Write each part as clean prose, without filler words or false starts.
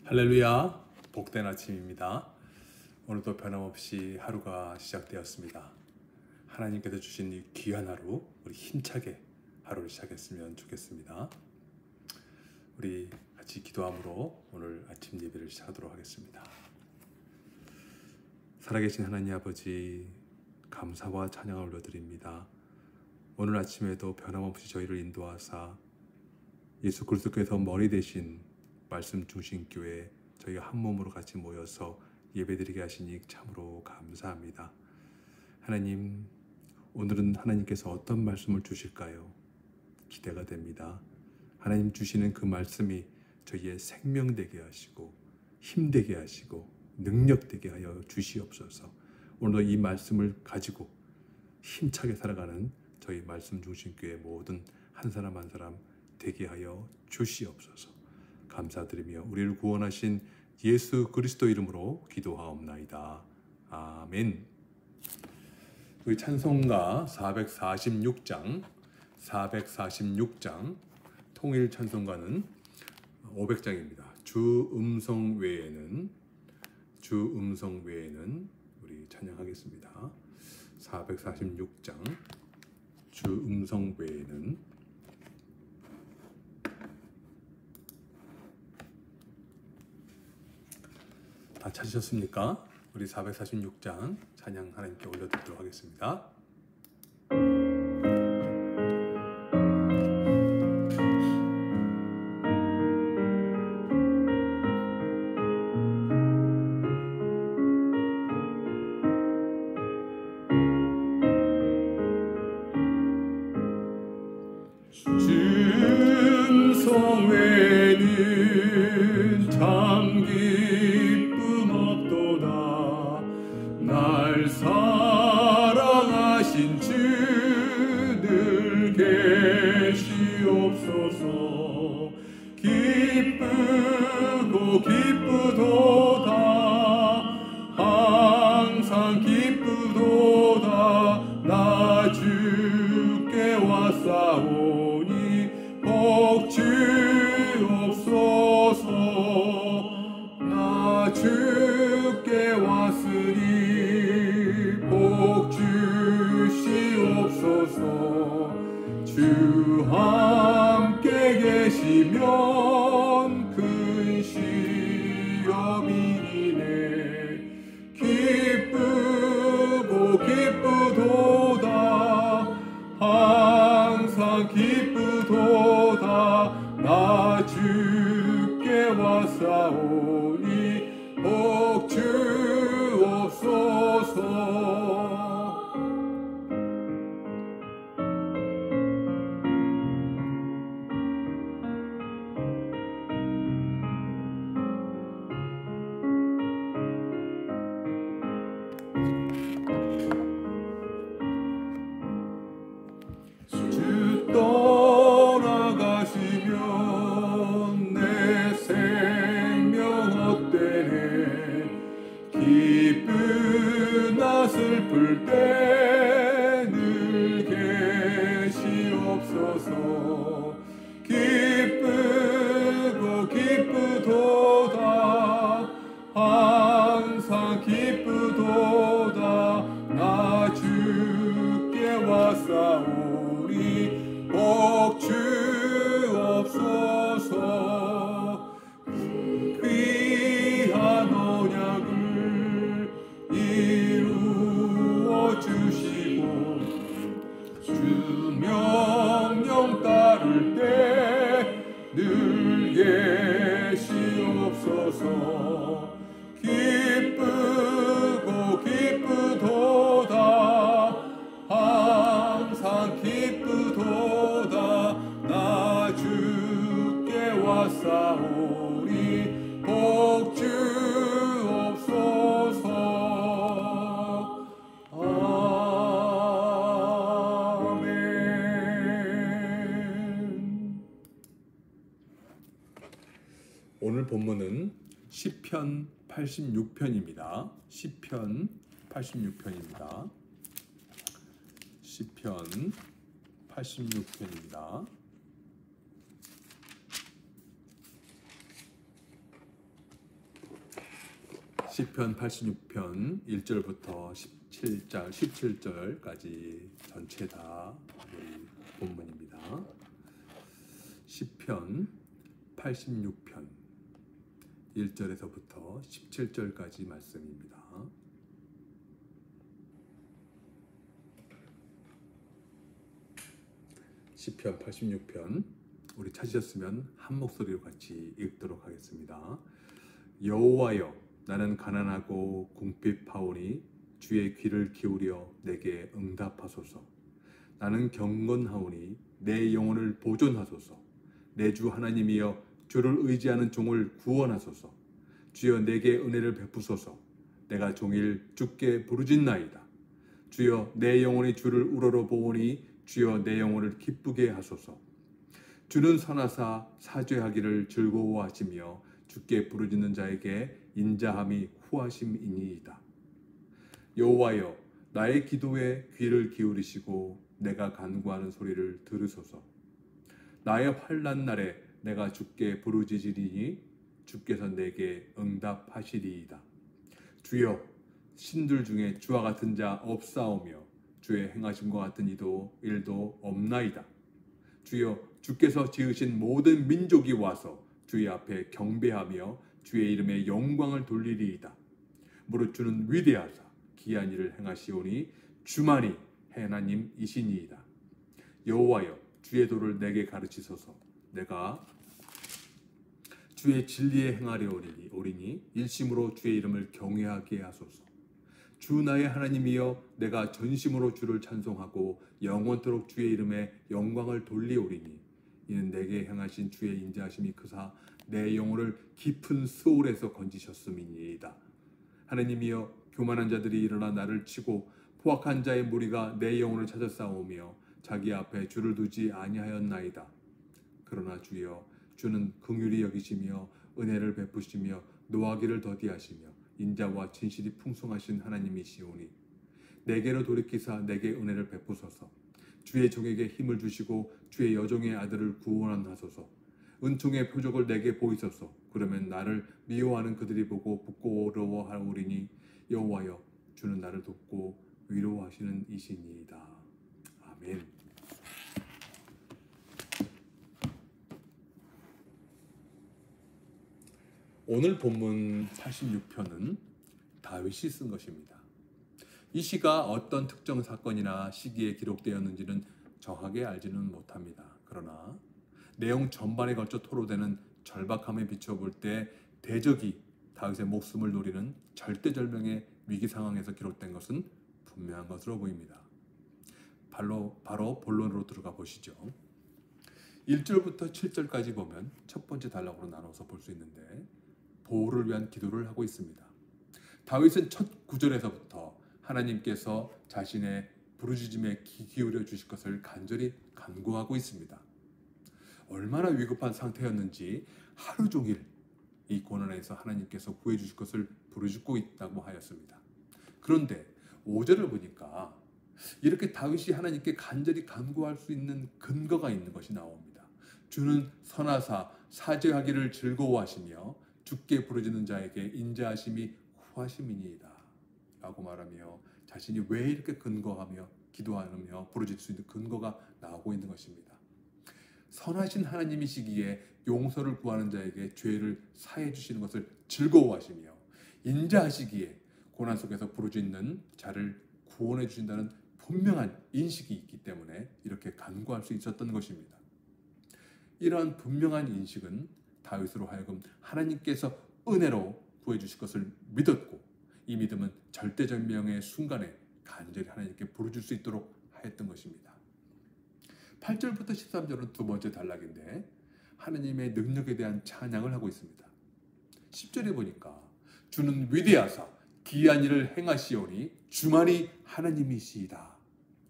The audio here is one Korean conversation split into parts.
할렐루야, 복된 아침입니다. 오늘도 변함없이 하루가 시작되었습니다. 하나님께서 주신 이 귀한 하루, 우리 힘차게 하루를 시작했으면 좋겠습니다. 우리 같이 기도함으로 오늘 아침 예배를 시작하도록 하겠습니다. 살아계신 하나님 아버지, 감사와 찬양을 올려드립니다. 오늘 아침에도 변함없이 저희를 인도하사 예수 그리스도께서 머리 되신 말씀 중심 교회 저희가 한 몸으로 같이 모여서 예배드리게 하시니 참으로 감사합니다. 하나님, 오늘은 하나님께서 어떤 말씀을 주실까요? 기대가 됩니다. 하나님 주시는 그 말씀이 저희의 생명되게 하시고 힘되게 하시고 능력되게 하여 주시옵소서. 오늘도 이 말씀을 가지고 힘차게 살아가는 저희 말씀 중심 교회 모든 한 사람 한 사람 되게 하여 주시옵소서. 감사드리며 우리를 구원하신 예수 그리스도 이름으로 기도하옵나이다. 아멘. 우리 찬송가 446장 통일 찬송가는 500장입니다. 주 음성 외에는 우리 찬양하겠습니다. 446장 주 음성 외에는 다 찾으셨습니까? 우리 446장 찬양 하나님께 올려드리도록 하겠습니다. 음성 외에는 참 기쁨 없도다. 날 사랑하신 주 늘 계시옵소서. 기쁘고 기쁘도다. 항상 기쁘도다. 나 주께 왔사오니 복 주옵소서. 나 주께 왔으니 복 주시옵소서. 주 함께 계시면 큰 시험이네. 기쁘고 기쁘도다. 항상 기쁘도다. 나 주께 왔사오니 복 주옵소서. 주 떠나가시면 내 생명 헛되네. 기쁘나 슬플 때 늘 계시옵소서. 기쁘고 기쁘도다. 항상 기쁘도다. 나 주께 왔사오니 복 주옵소서. 귀한 언약을 이루어 주시고 주 명령 따를 때 늘 계시옵소서. 기쁘고 기쁘도다. 항상 기쁘도다. 나 주께 왔사오니 복 주옵소서. 아멘. 오늘 본문은 시편 86편입니다. 시편 86편입니다. 시편 86편입니다. 시편 86편 1절부터 17절까지 전체 다 우리 본문입니다. 시편 86편 1절에서부터 17절까지 말씀입니다. 시편 86편 우리 찾으셨으면 한 목소리로 같이 읽도록 하겠습니다. 여호와여, 나는 가난하고 궁핍하오니 주의 귀를 기울여 내게 응답하소서. 나는 경건하오니 내 영혼을 보존하소서. 내 주 하나님이여, 주를 의지하는 종을 구원하소서. 주여 내게 은혜를 베푸소서. 내가 종일 주께 부르짖나이다. 주여 내 영혼이 주를 우러러보오니 주여 내 영혼을 기쁘게 하소서. 주는 선하사 사죄하기를 즐거워하시며 주께 부르짖는 자에게 인자함이 후하심이니이다. 여호와여, 나의 기도에 귀를 기울이시고 내가 간구하는 소리를 들으소서. 나의 환난 날에 내가 주께 부르짖으리니 주께서 내게 응답하시리이다. 주여, 신들 중에 주와 같은 자 없사오며 주의 행하심과 같은 일도 없나이다. 주여, 주께서 지으신 모든 민족이 와서 주의 앞에 경배하며 주의 이름에 영광을 돌리리이다. 무릇 주는 위대하사 기이한 일을 행하시오니 주만이 하나님이시니이다. 여호와여, 주의 도를 내게 가르치소서. 내가 주의 진리에 행하려오리니 일심으로 주의 이름을 경외하게 하소서. 주 나의 하나님이여, 내가 전심으로 주를 찬송하고 영원토록 주의 이름에 영광을 돌리오리니 이는 내게 행하신 주의 인자하심이 크사 내 영혼을 깊은 수올에서 건지셨음이니이다. 하나님이여, 교만한 자들이 일어나 나를 치고 포악한 자의 무리가 내 영혼을 찾아 싸우며 자기 앞에 주를 두지 아니하였나이다. 그러나 주여, 주는 긍휼히 여기시며 은혜를 베푸시며 노하기를 더디하시며 인자와 진실이 풍성하신 하나님이시오니 내게로 돌이키사 내게 은혜를 베푸소서. 주의 종에게 힘을 주시고 주의 여종의 아들을 구원하소서. 은총의 표적을 내게 보이소서. 그러면 나를 미워하는 그들이 보고 부끄러워하오리니 여호와여, 주는 나를 돕고 위로하시는 이시니이다. 아멘. 오늘 본문 86편은 다윗이 쓴 것입니다. 이 시가 어떤 특정 사건이나 시기에 기록되었는지는 정확하게 알지는 못합니다. 그러나 내용 전반에 걸쳐 토로되는 절박함에 비춰볼 때 대적이 다윗의 목숨을 노리는 절대절명의 위기 상황에서 기록된 것은 분명한 것으로 보입니다. 바로 본론으로 들어가 보시죠. 1절부터 7절까지 보면 첫 번째 단락으로 나눠서 볼 수 있는데 보호를 위한 기도를 하고 있습니다. 다윗은 첫 구절에서부터 하나님께서 자신의 부르짖음에 귀 기울여 주실 것을 간절히 간구하고 있습니다. 얼마나 위급한 상태였는지 하루 종일 이 고난에서 하나님께서 구해 주실 것을 부르짖고 있다고 하였습니다. 그런데 5절을 보니까 이렇게 다윗이 하나님께 간절히 간구할 수 있는 근거가 있는 것이 나옵니다. 주는 선하사 사죄하기를 즐거워하시며 주께 부르짖는 자에게 인자하심이 후하심이니이다 라고 말하며 자신이 왜 이렇게 근거하며 기도하며 부르짖을 수 있는 근거가 나오고 있는 것입니다. 선하신 하나님이시기에 용서를 구하는 자에게 죄를 사해 주시는 것을 즐거워하시며 인자하시기에 고난 속에서 부르짖는 자를 구원해 주신다는 분명한 인식이 있기 때문에 이렇게 간구할 수 있었던 것입니다. 이러한 분명한 인식은 다윗으로 하여금 하나님께서 은혜로 구해 주실 것을 믿었고 이 믿음은 절대절명의 순간에 간절히 하나님께 부르짖을 수 있도록 하였던 것입니다. 8절부터 13절은 두 번째 단락인데 하나님의 능력에 대한 찬양을 하고 있습니다. 10절에 보니까 주는 위대하사 기이한 일을 행하시오니 주만이 하나님이시이다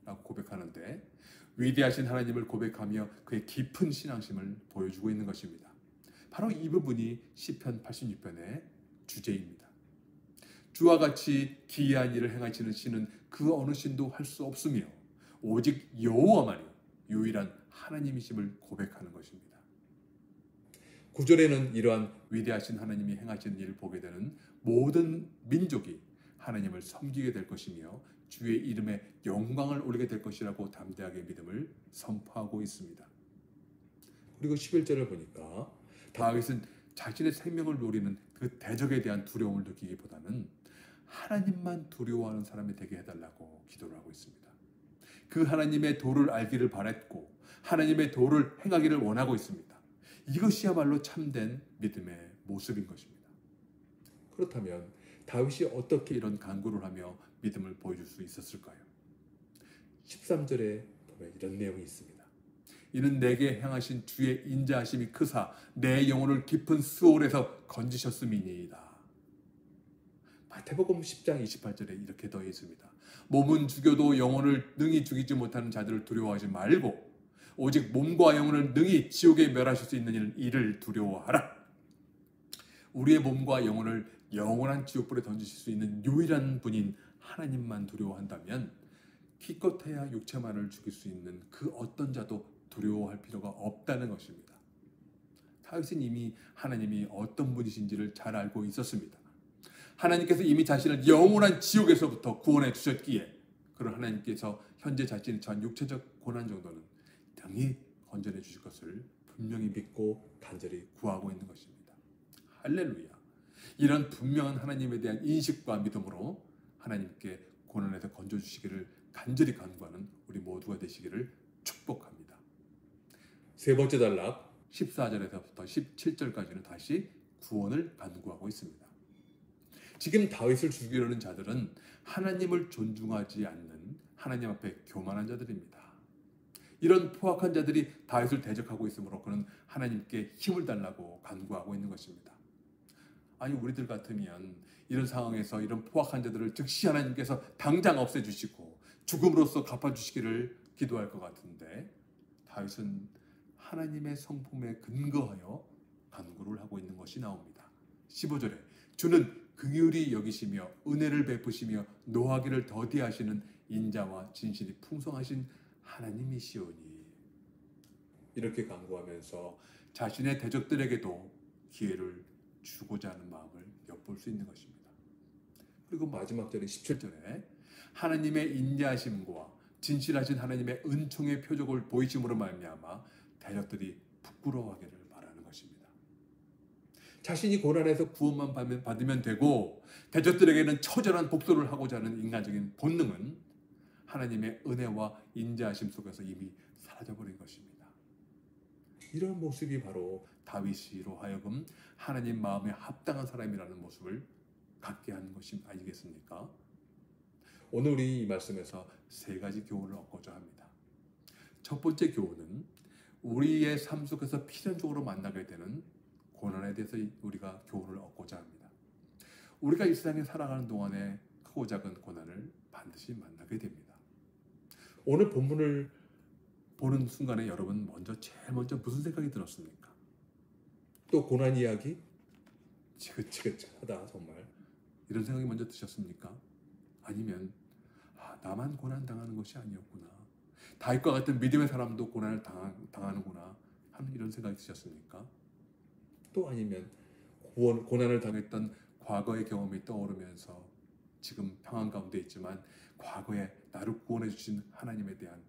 라고 고백하는데 위대하신 하나님을 고백하며 그의 깊은 신앙심을 보여주고 있는 것입니다. 바로 이 부분이 시편 86편의 주제입니다. 주와 같이 기이한 일을 행하시는 신은 그 어느 신도 할 수 없으며 오직 여호와만이 유일한 하나님이심을 고백하는 것입니다. 9절에는 이러한 위대하신 하나님이 행하시는 일을 보게 되는 모든 민족이 하나님을 섬기게 될 것이며 주의 이름에 영광을 올리게 될 것이라고 담대하게 믿음을 선포하고 있습니다. 그리고 11절을 보니까 다윗은 자신의 생명을 노리는 그 대적에 대한 두려움을 느끼기보다는 하나님만 두려워하는 사람이 되게 해달라고 기도를 하고 있습니다. 그 하나님의 도를 알기를 바랬고 하나님의 도를 행하기를 원하고 있습니다. 이것이야말로 참된 믿음의 모습인 것입니다. 그렇다면 다윗이 어떻게 이런 간구를 하며 믿음을 보여줄 수 있었을까요? 13절에 보면 이런 내용이 있습니다. 이는 내게 행하신 주의 인자하심이 크사 내 영혼을 깊은 수월에서 건지셨음이니이다. 마태복음 10장 28절에 이렇게 더해 있습니다. 몸은 죽여도 영혼을 능히 죽이지 못하는 자들을 두려워하지 말고 오직 몸과 영혼을 능히 지옥에 멸하실 수 있는 이를 두려워하라. 우리의 몸과 영혼을 영원한 지옥불에 던지실 수 있는 유일한 분인 하나님만 두려워한다면 기껏해야 육체만을 죽일 수 있는 그 어떤 자도 두려워할 필요가 없다는 것입니다. 다윗은 이미 하나님이 어떤 분이신지를 잘 알고 있었습니다. 하나님께서 이미 자신을 영원한 지옥에서부터 구원해 주셨기에 그런 하나님께서 현재 자신이 처한 육체적 고난 정도는 당연히 건져내 주실 것을 분명히 믿고 간절히 구하고 있는 것입니다. 할렐루야. 이런 분명한 하나님에 대한 인식과 믿음으로 하나님께 고난에서 건져주시기를 간절히 간구하는 우리 모두가 되시기를 축복합니다. 세 번째 단락 14절에서부터 17절까지는 다시 구원을 간구하고 있습니다. 지금 다윗을 죽이려는 자들은 하나님을 존중하지 않는 하나님 앞에 교만한 자들입니다. 이런 포악한 자들이 다윗을 대적하고 있으므로 그는 하나님께 힘을 달라고 간구하고 있는 것입니다. 아니 우리들 같으면 이런 상황에서 이런 포악한 자들을 즉시 하나님께서 당장 없애주시고 죽음으로써 갚아주시기를 기도할 것 같은데 다윗은 하나님의 성품에 근거하여 간구를 하고 있는 것이 나옵니다. 15절에 주는 긍휼히 여기시며 은혜를 베푸시며 노하기를 더디하시는 인자와 진실이 풍성하신 하나님이시오니 이렇게 간구하면서 자신의 대적들에게도 기회를 주고자 하는 마음을 엿볼 수 있는 것입니다. 그리고 마지막 절인 17절에 하나님의 인자하심과 진실하신 하나님의 은총의 표적을 보이심으로 말미암아 대적들이 부끄러워하기를 바라는 것입니다. 자신이 고난에서 구원만 받으면 되고 대적들에게는 처절한 복수를 하고자 하는 인간적인 본능은 하나님의 은혜와 인자하심 속에서 이미 사라져버린 것입니다. 이런 모습이 바로 다윗으로 하여금 하나님 마음에 합당한 사람이라는 모습을 갖게 하는 것이 아니겠습니까? 오늘 우리 이 말씀에서 세 가지 교훈을 얻고자 합니다. 첫 번째 교훈은 우리의 삶 속에서 필연적으로 만나게 되는 고난에 대해서 우리가 교훈을 얻고자 합니다. 우리가 이 세상에 살아가는 동안에 크고 작은 고난을 반드시 만나게 됩니다. 오늘 본문을 보는 순간에 여러분 제일 먼저 무슨 생각이 들었습니까? 또 고난 이야기? 지긋지긋하다 정말 이런 생각이 먼저 드셨습니까? 아니면 나만 고난 당하는 것이 아니었구나. 다윗과 같은 믿음의 사람도 고난을 당하는구나 하는 이런 생각이 드셨습니까? 또 아니면 고난을 당했던 과거의 경험이 떠오르면서 지금 평안 가운데 있지만 과거에 나를 구원해 주신 하나님에 대한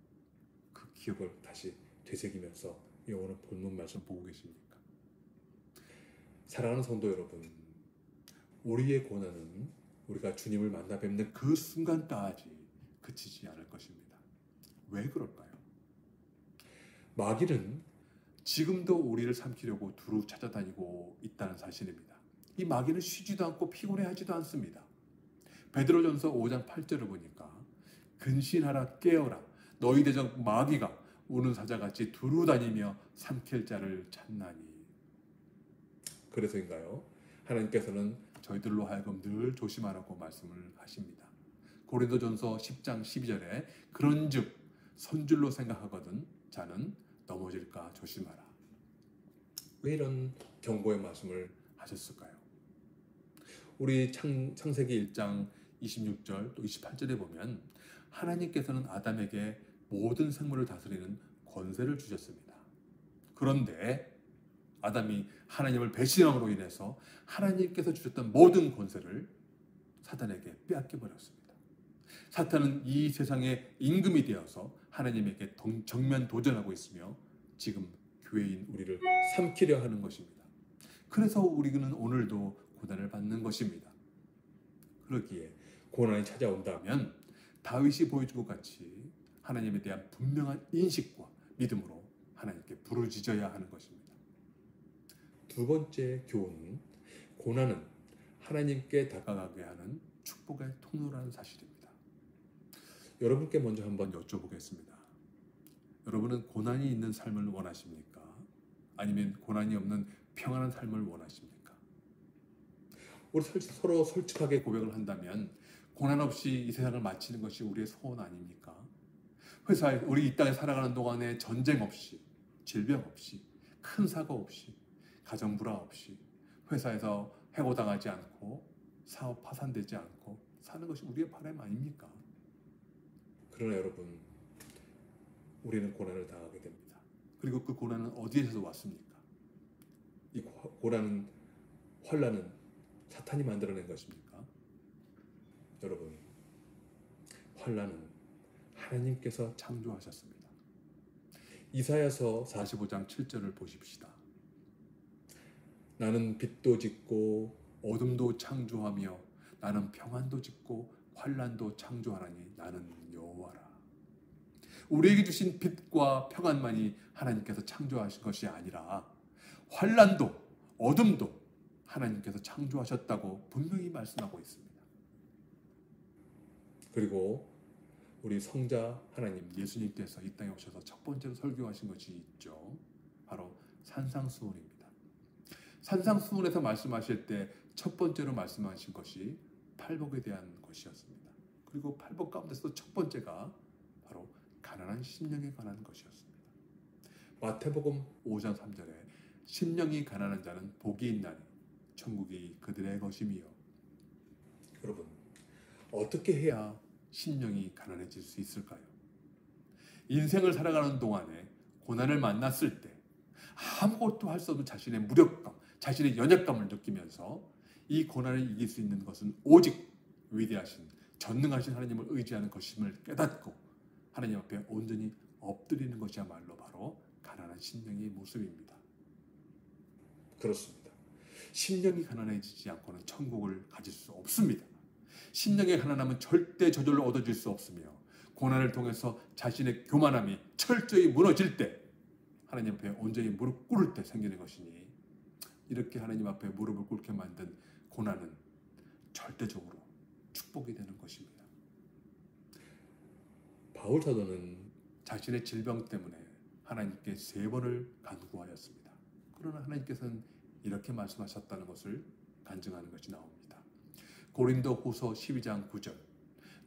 그 기억을 다시 되새기면서 오늘 본문 말씀 보고 계십니까? 사랑하는 성도 여러분, 우리의 고난은 우리가 주님을 만나 뵙는 그 순간까지 그치지 않을 것입니다. 왜 그럴까요? 마귀는 지금도 우리를 삼키려고 두루 찾아다니고 있다는 사실입니다. 이 마귀는 쉬지도 않고 피곤해하지도 않습니다. 베드로전서 5장 8절을 보니까 근신하라 깨어라 너희 대적 마귀가 우는 사자같이 두루 다니며 삼킬 자를 찾나니. 그래서인가요? 하나님께서는 저희들로 하여금 늘 조심하라고 말씀을 하십니다. 고린도전서 10장 12절에 그런즉 선줄로 생각하거든 자는 넘어질까 조심하라. 왜 이런 경고의 말씀을 하셨을까요? 우리 창세기 1장 26절 또 28절에 보면 하나님께서는 아담에게 모든 생물을 다스리는 권세를 주셨습니다. 그런데 아담이 하나님을 배신함으로 인해서 하나님께서 주셨던 모든 권세를 사탄에게 빼앗겨 버렸습니다. 사탄은 이 세상의 임금이 되어서 하나님에게 정면 도전하고 있으며 지금 교회인 우리를 삼키려 하는 것입니다. 그래서 우리는 오늘도 고난을 받는 것입니다. 그러기에 고난이 찾아온다면 다윗이 보여준 것 같이 하나님에 대한 분명한 인식과 믿음으로 하나님께 부르짖어야 하는 것입니다. 두 번째 교훈은 고난은 하나님께 다가가게 하는 축복의 통로라는 사실입니다. 여러분께 먼저 한번 여쭤보겠습니다. 여러분은 고난이 있는 삶을 원하십니까? 아니면 고난이 없는 평안한 삶을 원하십니까? 우리 서로 솔직하게 고백을 한다면 고난 없이 이 세상을 마치는 것이 우리의 소원 아닙니까? 회사에 우리 이 땅에 살아가는 동안에 전쟁 없이, 질병 없이, 큰 사고 없이, 가정 불화 없이, 회사에서 해고당하지 않고 사업 파산되지 않고 사는 것이 우리의 바람 아닙니까? 그러나 여러분, 우리는 고난을 당하게 됩니다. 그리고 그 고난은 어디에서 왔습니까? 이 고난은, 환난은 사탄이 만들어낸 것입니까? 여러분, 환난은 하나님께서 창조하셨습니다. 이사야서 45장 7절을 보십시다. 나는 빛도 짓고 어둠도 창조하며 나는 평안도 짓고 환난도 창조하나니 나는 여호와라. 우리에게 주신 빛과 평안만이 하나님께서 창조하신 것이 아니라 환난도 어둠도 하나님께서 창조하셨다고 분명히 말씀하고 있습니다. 그리고 우리 성자 하나님 예수님께서 이 땅에 오셔서 첫 번째로 설교하신 것이 있죠. 바로 산상수훈입니다. 산상수훈에서 말씀하실 때 첫 번째로 말씀하신 것이 팔복에 대한 것이었습니다. 그리고 팔복 가운데서도 첫 번째가 바로 가난한 심령에 관한 것이었습니다. 마태복음 5장 3절에 심령이 가난한 자는 복이 있나니 천국이 그들의 것이며. 여러분, 어떻게 해야 심령이 가난해질 수 있을까요? 인생을 살아가는 동안에 고난을 만났을 때 아무것도 할 수 없는 자신의 무력감, 자신의 연약감을 느끼면서 이 고난을 이길 수 있는 것은 오직 위대하신 전능하신 하나님을 의지하는 것임을 깨닫고 하나님 앞에 온전히 엎드리는 것이야말로 바로 가난한 심령의 모습입니다. 그렇습니다. 심령이 가난해지지 않고는 천국을 가질 수 없습니다. 심령의 가난함은 절대 저절로 얻어질 수 없으며 고난을 통해서 자신의 교만함이 철저히 무너질 때 하나님 앞에 온전히 무릎 꿇을 때 생기는 것이니 이렇게 하나님 앞에 무릎을 꿇게 만든 고난은 절대적으로 축복이 되는 것입니다. 바울 사도는 자신의 질병 때문에 하나님께 3번을 간구하였습니다. 그러나 하나님께서는 이렇게 말씀하셨다는 것을 간증하는 것이 나옵니다. 고린도후서 12장 9절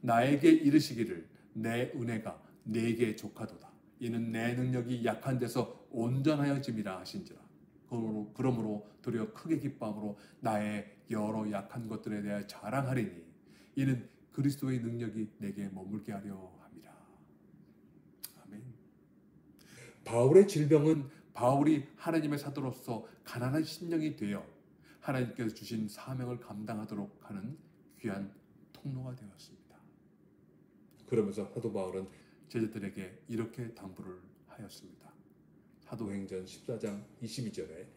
나에게 이르시기를 내 은혜가 네게 족하도다. 이는 내 능력이 약한 데서 온전하여짐이라 하신지라. 그러므로 도리어 크게 기뻐함으로 나의 여러 약한 것들에 대하여 자랑하리니 이는 그리스도의 능력이 내게 머물게 하려 함이라. 아멘. 바울의 질병은 바울이 하나님의 사도로서 가난한 심령이 되어 하나님께서 주신 사명을 감당하도록 하는 귀한 통로가 되었습니다. 그러면서 사도 바울은 제자들에게 이렇게 당부를 하였습니다. 사도행전 14장 22절에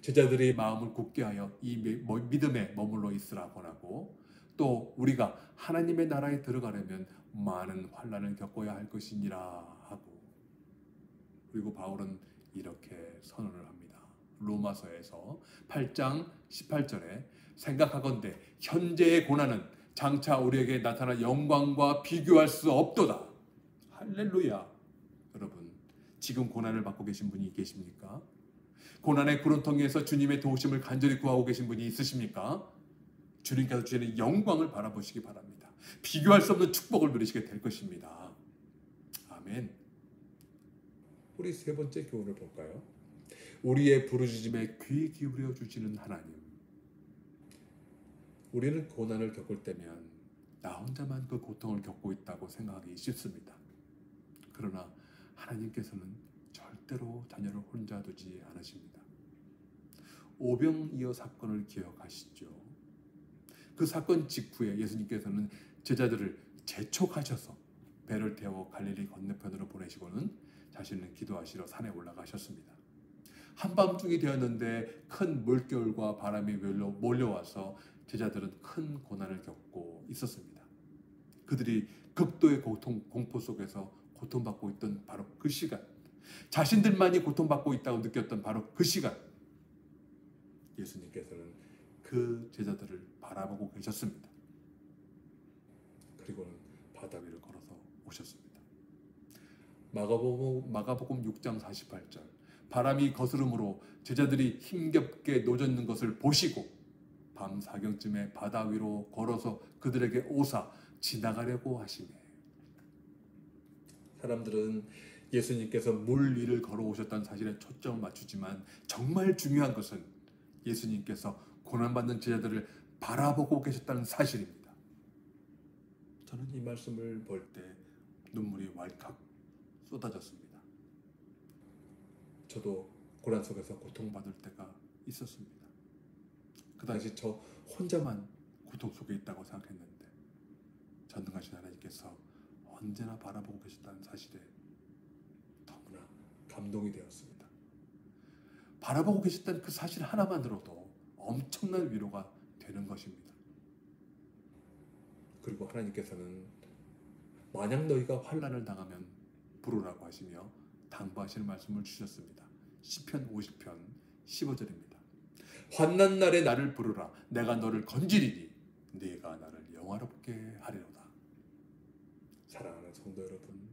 제자들이 마음을 굳게 하여 이 믿음에 머물러 있으라 권하고 또 우리가 하나님의 나라에 들어가려면 많은 환난을 겪어야 할 것이니라 하고 그리고 바울은 이렇게 선언을 합니다. 로마서에서 8장 18절에 생각하건대 현재의 고난은 장차 우리에게 나타날 영광과 비교할 수 없도다. 할렐루야. 여러분, 지금 고난을 받고 계신 분이 계십니까? 고난의 구름통에서 주님의 도우심을 간절히 구하고 계신 분이 있으십니까? 주님께서 주시는 영광을 바라보시기 바랍니다. 비교할 수 없는 축복을 누리시게 될 것입니다. 아멘. 우리 세 번째 교훈을 볼까요? 우리의 부르짖음에 귀 기울여 주시는 하나님. 우리는 고난을 겪을 때면 나 혼자만 그 고통을 겪고 있다고 생각하기 쉽습니다. 그러나 하나님께서는 절대로 자녀를 혼자 두지 않으십니다. 오병이어 사건을 기억하시죠? 그 사건 직후에 예수님께서는 제자들을 재촉하셔서 배를 태워 갈릴리 건너편으로 보내시고는 자신은 기도하시러 산에 올라가셨습니다. 한밤중이 되었는데 큰 물결과 바람이 몰려와서 제자들은 큰 고난을 겪고 있었습니다. 그들이 극도의 공포 속에서 고통받고 있던 바로 그 시간, 자신들만이 고통받고 있다고 느꼈던 바로 그 시간, 예수님께서는 그 제자들을 바라보고 계셨습니다. 그리고는 바다 위를 걸어서 오셨습니다. 마가복음 6장 48절, 바람이 거스름으로 제자들이 힘겹게 노젓는 것을 보시고 밤 사경쯤에 바다 위로 걸어서 그들에게 오사 지나가려고 하시매. 사람들은 예수님께서 물 위를 걸어오셨다는 사실에 초점을 맞추지만 정말 중요한 것은 예수님께서 고난받는 제자들을 바라보고 계셨다는 사실입니다. 저는 이 말씀을 볼 때 눈물이 왈칵 쏟아졌습니다. 저도 고난 속에서 고통받을 때가 있었습니다. 그 당시 저 혼자만 고통 속에 있다고 생각했는데 전능하신 하나님께서 언제나 바라보고 계셨다는 사실에 너무나 감동이 되었습니다. 바라보고 계셨다는 그 사실 하나만으로도 엄청난 위로가 되는 것입니다. 그리고 하나님께서는 만약 너희가 환난을 당하면 부르라고 하시며 당부하시는 말씀을 주셨습니다. 시편 50편 15절입니다. 환난 날에 나를 부르라. 내가 너를 건지리니 네가 나를 영화롭게 하리로다. 사랑하는 성도 여러분,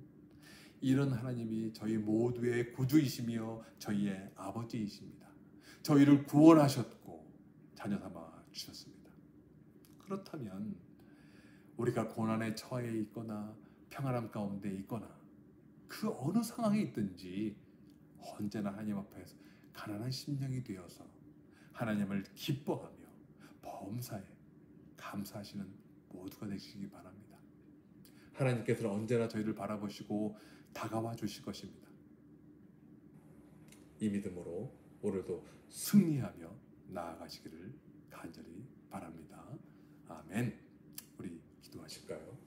이런 하나님이 저희 모두의 구주이시며 저희의 아버지이십니다. 저희를 구원하셨고 자녀 삼아 주셨습니다. 그렇다면 우리가 고난에 처해 있거나 평안함 가운데 있거나 그 어느 상황에 있든지 언제나 하나님 앞에서 가난한 심령이 되어서 하나님을 기뻐하며 범사에 감사하시는 모두가 되시기 바랍니다. 하나님께서는 언제나 저희를 바라보시고 다가와 주실 것입니다. 이 믿음으로 오늘도 승리하며 나아가시기를 간절히 바랍니다. 아멘. 우리 기도하실까요?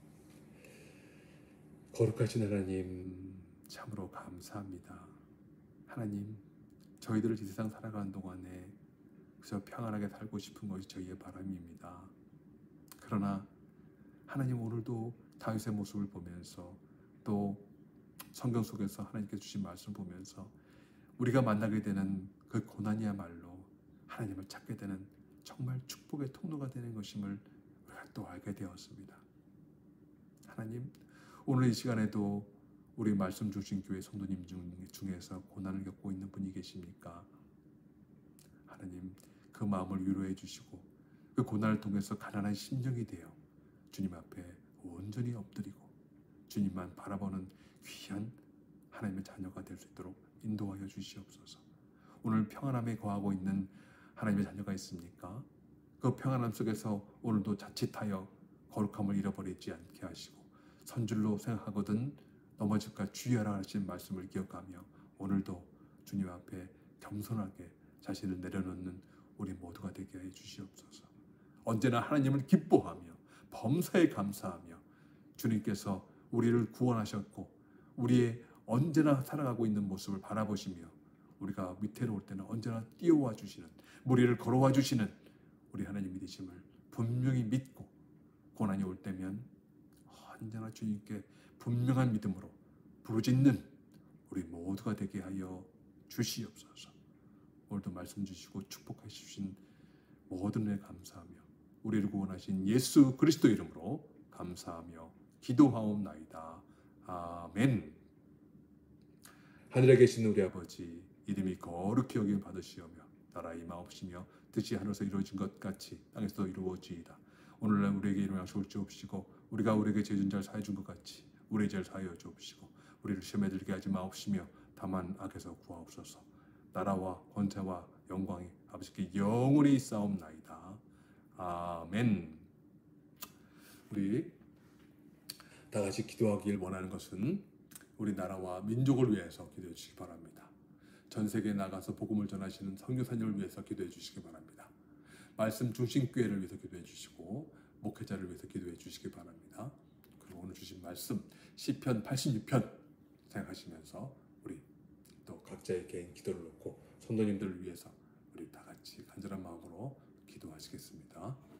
거룩하신 하나님, 참으로 감사합니다. 하나님, 저희들을 이 세상 살아가는 동안에 그저 평안하게 살고 싶은 것이 저희의 바람입니다. 그러나 하나님, 오늘도 다윗의 모습을 보면서 또 성경 속에서 하나님께서 주신 말씀을 보면서 우리가 만나게 되는 그 고난이야말로 하나님을 찾게 되는 정말 축복의 통로가 되는 것임을 우리가 또 알게 되었습니다. 하나님, 오늘 이 시간에도 우리 말씀 주신 교회 성도님 중에서 고난을 겪고 있는 분이 계십니까? 하나님, 그 마음을 위로해 주시고 그 고난을 통해서 가난한 심령이 되어 주님 앞에 온전히 엎드리고 주님만 바라보는 귀한 하나님의 자녀가 될 수 있도록 인도하여 주시옵소서. 오늘 평안함에 거하고 있는 하나님의 자녀가 있습니까? 그 평안함 속에서 오늘도 자칫하여 거룩함을 잃어버리지 않게 하시고 선줄로 생각하거든 넘어질까 주의하라 하신 말씀을 기억하며 오늘도 주님 앞에 겸손하게 자신을 내려놓는 우리 모두가 되게 해 주시옵소서. 언제나 하나님을 기뻐하며 범사에 감사하며 주님께서 우리를 구원하셨고 우리의 언제나 살아가고 있는 모습을 바라보시며 우리가 위태로울 때는 언제나 뛰어와 주시는, 우리를 걸어와 주시는 우리 하나님이 되심을 분명히 믿고 고난이 올 때면 언제나 주님께 분명한 믿음으로 부르짖는 우리 모두가 되게 하여 주시옵소서. 오늘도 말씀 주시고 축복해 주신 모든 일 감사하며 우리를 구원하신 예수 그리스도 이름으로 감사하며 기도하옵나이다. 아멘. 하늘에 계신 우리 아버지, 이름이 거룩히 여김을 받으시오며 나라 임하옵시며 뜻이 하늘에서 이루어진 것 같이 땅에서도 이루어지이다. 오늘날 우리에게 일어나 양식을 주옵시고 우리가 우리에게 죄진 자를 사해 준 것 같이 우리의 죄를 사하여 주옵시고 우리를 시험에 들게 하지 마옵시며 다만 악에서 구하옵소서. 나라와 권세와 영광이 아버지께 영원히 있사옵나이다. 아멘. 우리 다 같이 기도하길 원하는 것은 우리 나라와 민족을 위해서 기도해 주시기 바랍니다. 전 세계에 나가서 복음을 전하시는 선교사님을 위해서 기도해 주시기 바랍니다. 말씀 중심교회를 위해서 기도해 주시고 목회자를 위해서 기도해 주시기 바랍니다. 그리고 오늘 주신 말씀 시편 86편 생각하시면서 우리 또 각자의 개인 기도를 놓고 성도님들을 위해서 우리 다 같이 간절한 마음으로 기도하시겠습니다.